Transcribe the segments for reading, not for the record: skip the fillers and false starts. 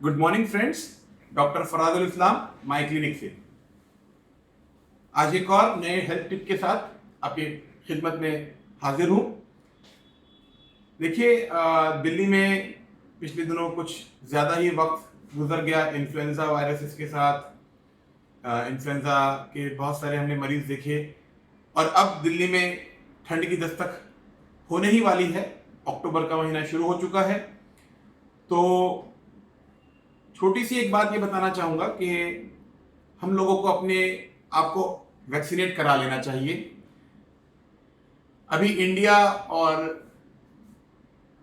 Good morning friends. Doctor Farazul Islam my clinic से आज एक और नए हेल्थ टिप के साथ आपकी खिदमत में हाजिर हूं। देखिए, दिल्ली में पिछले दिनों कुछ ज़्यादा ही वक्त गुजर गया इन्फ्लुएंजा वायरसेस के साथ। इन्फ्लुएंजा के बहुत सारे हमने मरीज देखे और अब दिल्ली में ठंड की दस्तक होने ही वाली है। अक्टूबर का महीना शुरू हो चुका है। तो छोटी सी एक बात ये बताना चाहूँगा कि हम लोगों को अपने आप को वैक्सीनेट करा लेना चाहिए। अभी इंडिया और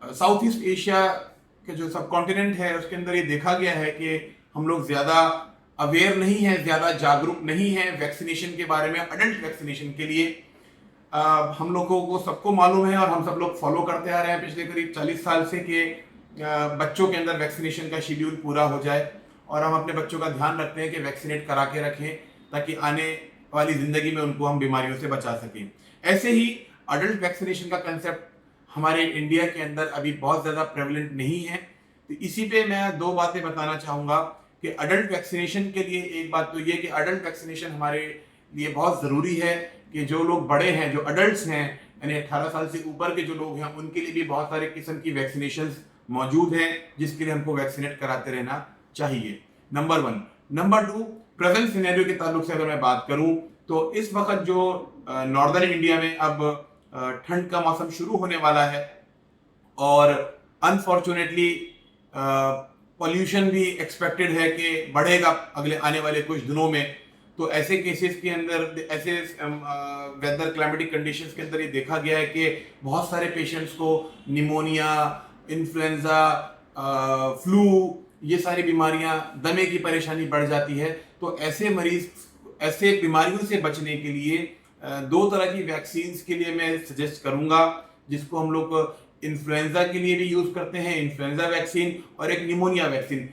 साउथ ईस्ट एशिया के जो सब कॉन्टिनेंट है उसके अंदर ये देखा गया है कि हम लोग ज़्यादा अवेयर नहीं है, ज़्यादा जागरूक नहीं है वैक्सीनेशन के बारे में। अडल्ट वैक्सीनेशन के लिए हम लोगों को सबको मालूम है और हम सब लोग फॉलो करते आ रहे हैं पिछले करीब 40 साल से कि बच्चों के अंदर वैक्सीनेशन का शेड्यूल पूरा हो जाए और हम अपने बच्चों का ध्यान रखते हैं कि वैक्सीनेट करा के रखें ताकि आने वाली ज़िंदगी में उनको हम बीमारियों से बचा सकें। ऐसे ही अडल्ट वैक्सीनेशन का कंसेप्ट हमारे इंडिया के अंदर अभी बहुत ज़्यादा प्रेवलेंट नहीं है। तो इसी पे मैं दो बातें बताना चाहूँगा कि अडल्ट वैक्सीनेशन के लिए एक बात तो ये कि अडल्ट वैक्सीनेशन हमारे लिए बहुत ज़रूरी है कि जो लोग बड़े हैं, जो अडल्ट्स हैं, यानी 18 साल से ऊपर के जो लोग हैं, उनके लिए भी बहुत सारे किस्म की वैक्सीनेशन मौजूद हैं जिसके लिए हमको वैक्सीनेट कराते रहना चाहिए। नंबर 1। नंबर 2, प्रेजेंट सिनेरियो के ताल्लुक से अगर मैं बात करूं तो इस वक्त जो नॉर्दर्न इंडिया में अब ठंड का मौसम शुरू होने वाला है और अनफॉर्चुनेटली पॉल्यूशन भी एक्सपेक्टेड है कि बढ़ेगा अगले आने वाले कुछ दिनों में। तो ऐसे केसेस के अंदर, ऐसे वेदर क्लाइमेटिक कंडीशंस के अंदर ये देखा गया है कि बहुत सारे पेशेंट्स को निमोनिया, इन्फ्लुएंजा, फ्लू, ये सारी बीमारियां, दमे की परेशानी बढ़ जाती है। तो ऐसे मरीज, ऐसे बीमारियों से बचने के लिए दो तरह की वैक्सीन्स के लिए मैं सजेस्ट करूंगा, जिसको हम लोग इन्फ्लुएंजा के लिए भी यूज करते हैं, इन्फ्लुएंजा वैक्सीन, और एक निमोनिया वैक्सीन।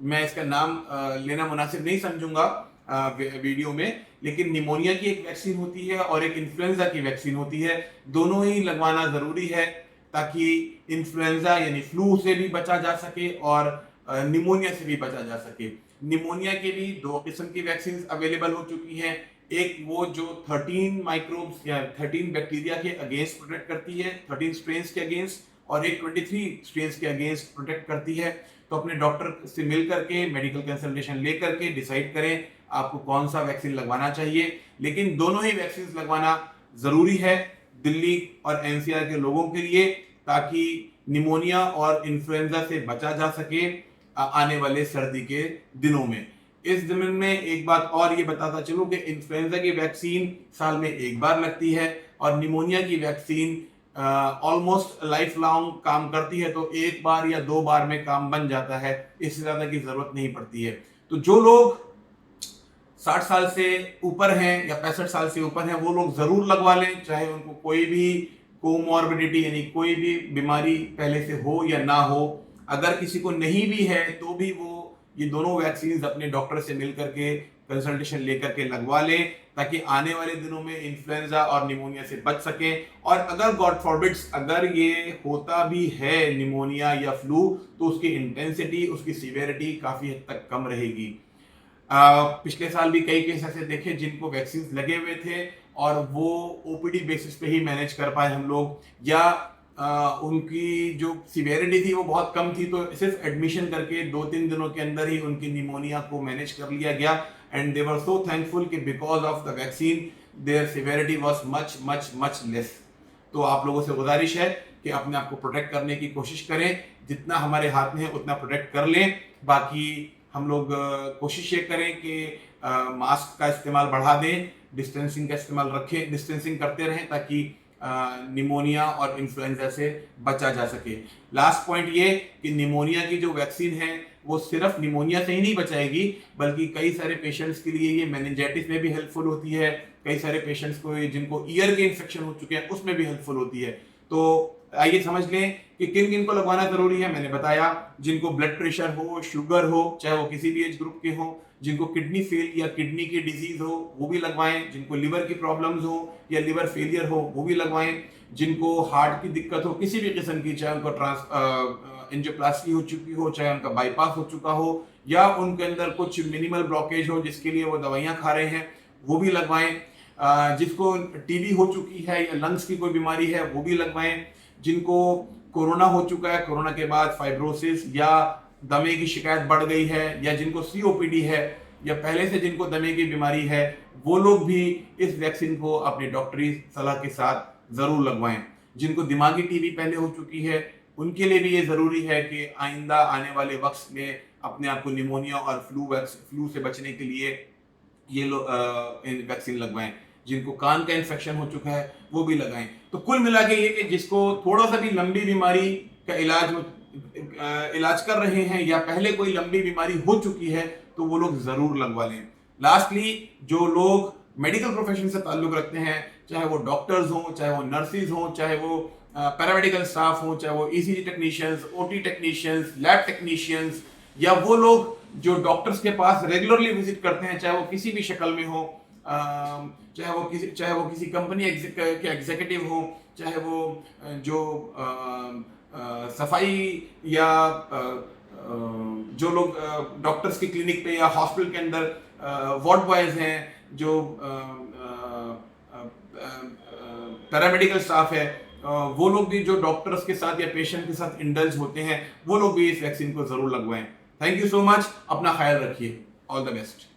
मैं इसका नाम लेना मुनासिब नहीं समझूंगा वीडियो में, लेकिन निमोनिया की एक वैक्सीन होती है और एक इन्फ्लुएंजा की वैक्सीन होती है। दोनों ही लगवाना जरूरी है ताकि इन्फ्लुएंजा यानी फ्लू से भी बचा जा सके और निमोनिया से भी बचा जा सके। निमोनिया के भी दो किस्म की वैक्सीन अवेलेबल हो चुकी हैं। एक वो जो 13 माइक्रोब्स या 13 बैक्टीरिया के अगेंस्ट प्रोटेक्ट करती है, 13 स्ट्रेन्स के अगेंस्ट, और एक 23 स्ट्रेन्स के अगेंस्ट प्रोटेक्ट करती है। तो अपने डॉक्टर से मिल करके, मेडिकल कंसल्टेशन ले करके डिसाइड करें आपको कौन सा वैक्सीन लगवाना चाहिए। लेकिन दोनों ही वैक्सीन लगवाना जरूरी है दिल्ली और एनसीआर के लोगों के लिए, ताकि निमोनिया और इन्फ्लुएंजा से बचा जा सके आने वाले सर्दी के दिनों में। इस ज़मीन में एक बात और ये बताता चलूं कि इन्फ्लुएंजा की वैक्सीन साल में एक बार लगती है और निमोनिया की वैक्सीन ऑलमोस्ट लाइफ लॉन्ग काम करती है। तो एक बार या दो बार में काम बन जाता है, इससे ज़्यादा की ज़रूरत नहीं पड़ती है। तो जो लोग 60 साल से ऊपर हैं या 65 साल से ऊपर हैं, वो लोग ज़रूर लगवा लें, चाहे उनको कोई भी कोमॉर्बिडिटी यानी कोई भी बीमारी पहले से हो या ना हो। अगर किसी को नहीं भी है तो भी वो ये दोनों वैक्सीन अपने डॉक्टर से मिल करके कंसल्टेशन लेकर के लगवा लें, ताकि आने वाले दिनों में इन्फ्लुएंजा और निमोनिया से बच सके। और अगर गॉड फॉरबिड्स अगर ये होता भी है निमोनिया या फ्लू, तो उसकी इंटेंसिटी, उसकी सीवियरिटी काफ़ी हद तक कम रहेगी। पिछले साल भी कई केस ऐसे देखे जिनको वैक्सीन लगे हुए थे और वो ओपीडी बेसिस पे ही मैनेज कर पाए हम लोग, या उनकी जो सीवियरिटी थी वो बहुत कम थी, तो सिर्फ एडमिशन करके 2-3 दिनों के अंदर ही उनकी निमोनिया को मैनेज कर लिया गया। And they were so thankful कि because of the vaccine their severity was much much much less. तो आप लोगों से गुजारिश है कि अपने आप को प्रोटेक्ट करने की कोशिश करें, जितना हमारे हाथ में है उतना प्रोटेक्ट कर लें। बाकी हम लोग कोशिश ये करें कि मास्क का इस्तेमाल बढ़ा दें, डिस्टेंसिंग का इस्तेमाल रखें, डिस्टेंसिंग करते रहें ताकि निमोनिया और इन्फ्लुएंजा से बचा जा सके। लास्ट पॉइंट ये कि निमोनिया की जो वैक्सीन है वो सिर्फ निमोनिया से ही नहीं बचाएगी, बल्कि कई सारे पेशेंट्स के लिए ये मेनिंजाइटिस में भी हेल्पफुल होती है। कई सारे पेशेंट्स को जिनको ईयर के इन्फेक्शन हो चुके हैं उसमें भी हेल्पफुल होती है। तो आइए समझ लें कि किन किन को लगवाना जरूरी है। मैंने बताया, जिनको ब्लड प्रेशर हो, शुगर हो, चाहे वो किसी भी एज ग्रुप के हो, जिनको किडनी फेल या किडनी की डिजीज हो वो भी लगवाएं, जिनको लिवर की प्रॉब्लम्स हो या लिवर फेलियर हो वो भी लगवाएं, जिनको हार्ट की दिक्कत हो किसी भी किस्म की, चाहे उनको एंजियोप्लास्टी हो चुकी हो, चाहे उनका बाईपास हो चुका हो, या उनके अंदर कुछ मिनिमल ब्लॉकेज हो जिसके लिए वो दवाइयाँ खा रहे हैं, वो भी लगवाएं। जिसको टीबी हो चुकी है या लंग्स की कोई बीमारी है वो भी लगवाएं। जिनको कोरोना हो चुका है, कोरोना के बाद फाइब्रोसिस या दमे की शिकायत बढ़ गई है, या जिनको सीओपीडी है, या पहले से जिनको दमे की बीमारी है, वो लोग भी इस वैक्सीन को अपनी डॉक्टरी सलाह के साथ जरूर लगवाएं। जिनको दिमागी टीबी पहले हो चुकी है उनके लिए भी ये जरूरी है कि आइंदा आने वाले वक्त में अपने आप को निमोनिया और फ्लू से बचने के लिए ये लोग वैक्सीन लगवाएं। जिनको कान का इन्फेक्शन हो चुका है वो भी लगाएं। तो कुल मिला के ये कि जिसको थोड़ा सा भी लंबी बीमारी का इलाज कर रहे हैं या पहले कोई लंबी बीमारी हो चुकी है तो वो लोग जरूर लगवा लें। लास्टली, जो लोग मेडिकल प्रोफेशन से ताल्लुक रखते हैं, चाहे वो डॉक्टर्स हों, चाहे वो नर्सिस हों, चाहे वो पैरामेडिकल स्टाफ हों, चाहे वो ECG technicians, OT technicians, lab technicians, या वो लोग जो डॉक्टर्स के पास रेगुलरली विजिट करते हैं, चाहे वो किसी भी शक्ल में हो, चाहे वो किसी कंपनी के एग्जीक्यूटिव हो, चाहे वो जो सफाई या जो लोग डॉक्टर्स की क्लिनिक पे या हॉस्पिटल के अंदर वार्ड बॉयज हैं, जो पैरामेडिकल स्टाफ है, वो लोग भी जो डॉक्टर्स के साथ या पेशेंट के साथ इंडल्ज होते हैं, वो लोग भी इस वैक्सीन को जरूर लगवाएं। Thank you so much. अपना ख्याल रखिए। All the best.